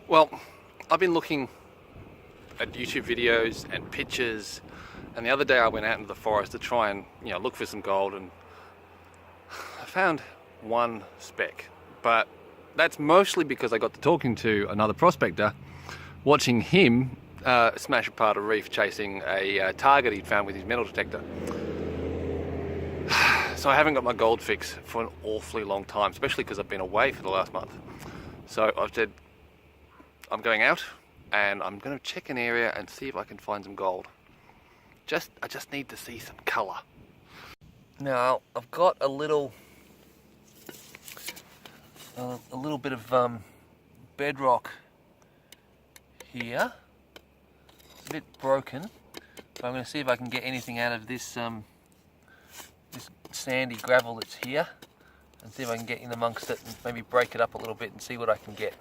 Well, I've been looking at YouTube videos and pictures, and the other day I went out into the forest to try and look for some gold, and I found one speck. But that's mostly because I got to talking to another prospector, watching him smash apart a reef chasing a target he'd found with his metal detector. So I haven't got my gold fix for an awfully long time, especially because I've been away for the last month. So I've said I'm going out and I'm going to check an area and see if I can find some gold. I just need to see some colour. Now I've got a little bit of bedrock here. It's a bit broken, but I'm going to see if I can get anything out of this this sandy gravel that's here, and see if I can get in amongst it and maybe break it up a little bit and see what I can get.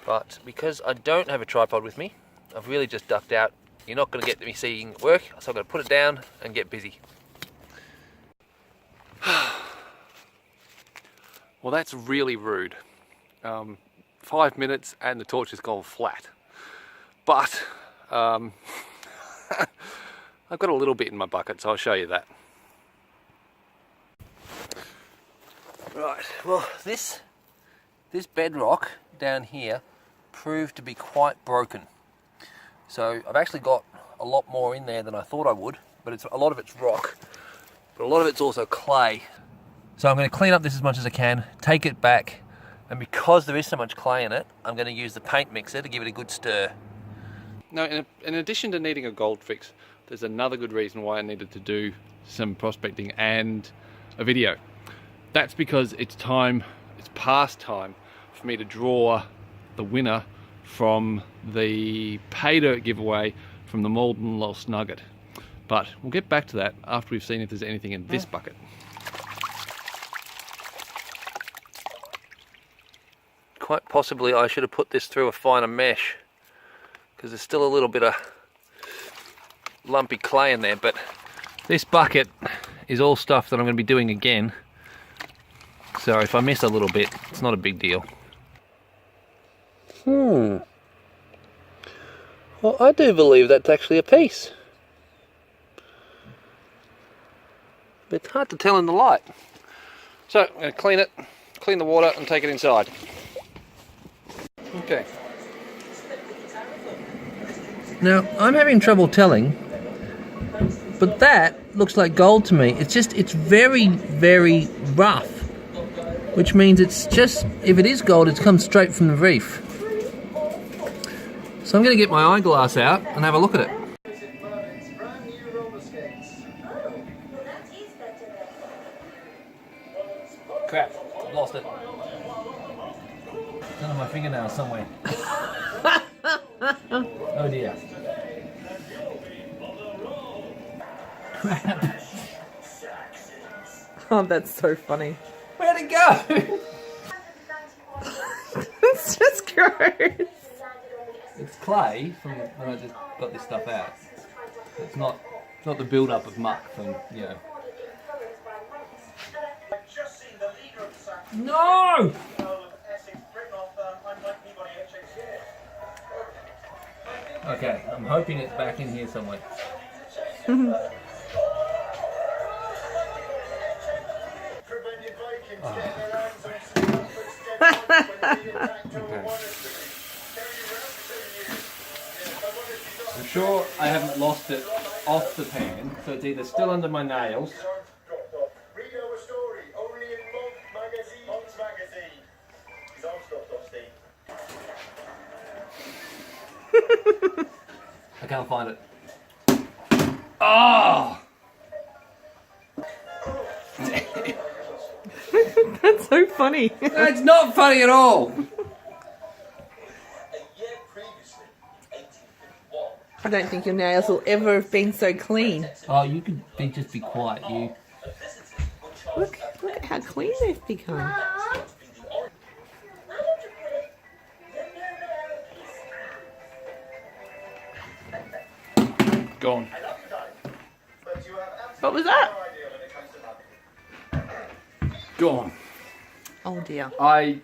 But because I don't have a tripod with me, I've really just ducked out. You're not going to get me seeing it work, so I've got to put it down and get busy. Well, that's really rude. 5 minutes and the torch has gone flat. But I've got a little bit in my bucket, so I'll show you that. Right, well, this bedrock down here proved to be quite broken. So I've actually got a lot more in there than I thought I would, but a lot of it's rock, but a lot of it's also clay. So I'm going to clean up this as much as I can, take it back, and because there is so much clay in it, I'm going to use the paint mixer to give it a good stir. Now, in addition to needing a gold fix, there's another good reason why I needed to do some prospecting and a video. That's because it's past time for me to draw the winner from the Paydirt giveaway from the Maldon Lost Nugget. But we'll get back to that after we've seen if there's anything in this bucket. Quite possibly I should have put this through a finer mesh, because there's still a little bit of lumpy clay in there, but this bucket is all stuff that I'm going to be doing again. So if I miss a little bit, it's not a big deal. Well, I do believe that's actually a piece. But it's hard to tell in the light. So I'm going to clean the water and take it inside. Okay. Now, I'm having trouble telling, but that looks like gold to me. It's very, very rough. Which means it's just, if it is gold, it's come straight from the reef. So I'm going to get my eyeglass out and have a look at it. Crap, I've lost it. It's under my fingernail somewhere. Oh dear. Crap. Oh, that's so funny. Where'd it go? It's just gross. It's clay from when I just got this stuff out. It's not the build-up of muck from, No! Okay, I'm hoping it's back in here somewhere. Okay. I'm sure I haven't lost it off the pan, so it's either still under my nails. I can't find it. Oh! That's so funny. It's not funny at all. I don't think your nails will ever have been so clean. Oh, you could just be quiet. Look at how clean they've become. Gone. What was that? Gone. Oh dear. I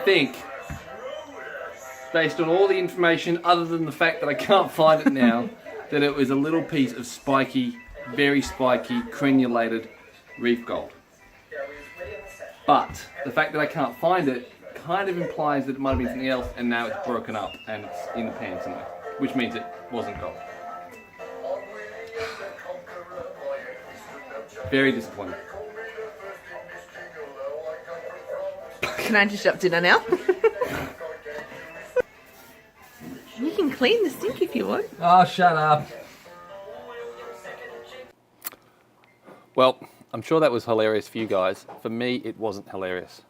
think based on all the information other than the fact that I can't find it now, that it was a little piece of spiky, very spiky, crenulated reef gold. But the fact that I can't find it kind of implies that it might have been something else, and now it's broken up and it's in the pan somewhere, which means it wasn't gold. Very disappointing. Can I interrupt dinner now? You can clean the sink if you want. Oh, shut up. Well, I'm sure that was hilarious for you guys. For me, it wasn't hilarious.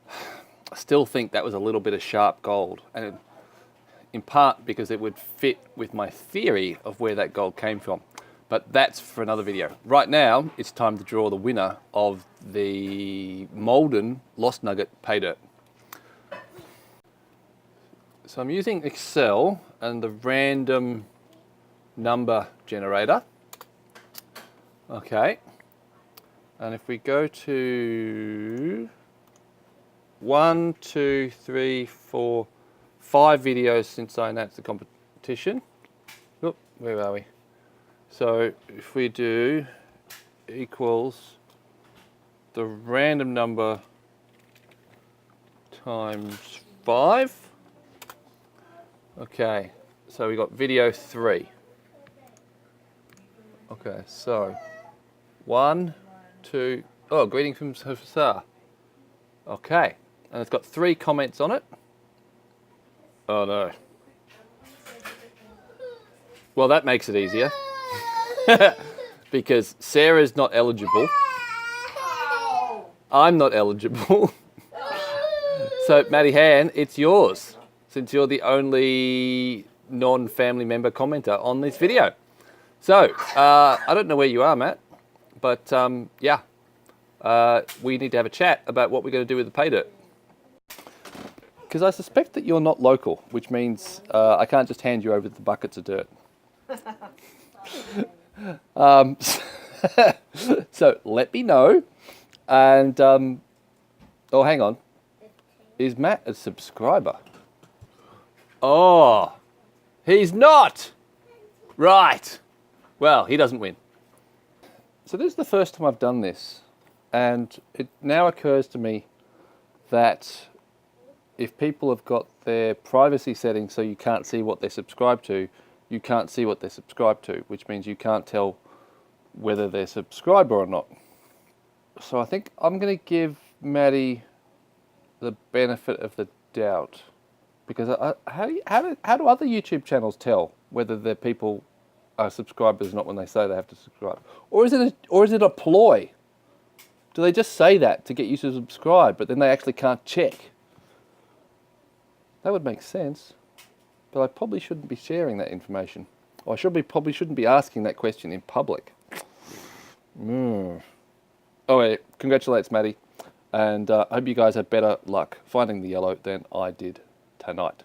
I still think that was a little bit of sharp gold, and in part because it would fit with my theory of where that gold came from. But that's for another video. Right now, it's time to draw the winner of the Maldon Lost Nugget Paydirt. So I'm using Excel and the random number generator. Okay. And if we go to 1, 2, 3, 4, 5 videos since I announced the competition. Oop, where are we? So if we do equals the random number times 5. Okay, so we got video 3. Okay, so 1, 2, oh, greeting from Safar. Okay, and it's got 3 comments on it. Oh no. Well, that makes it easier. Because Sarah's not eligible. I'm not eligible. So, Maddie Han, it's yours, since you're the only non-family member commenter on this video. So, I don't know where you are, Matt, but yeah, we need to have a chat about what we're going to do with the Paydirt. Because I suspect that you're not local, which means I can't just hand you over the buckets of dirt. So let me know. And oh, hang on, is Matt a subscriber? Oh, he's not. Right. Well, he doesn't win. So this is the first time I've done this, and it now occurs to me that if people have got their privacy settings so you can't see what they're subscribed to, you can't see what they're subscribed to, which means you can't tell whether they're subscriber or not. So I think I'm going to give Maddie the benefit of the doubt, because how do other YouTube channels tell whether their people are subscribers or not when they say they have to subscribe? Or is it a ploy? Do they just say that to get you to subscribe, but then they actually can't check? That would make sense, but I probably shouldn't be sharing that information. Or I probably shouldn't be asking that question in public. Oh, wait, congratulations, Maddie. And I hope you guys have better luck finding the yellow than I did tonight.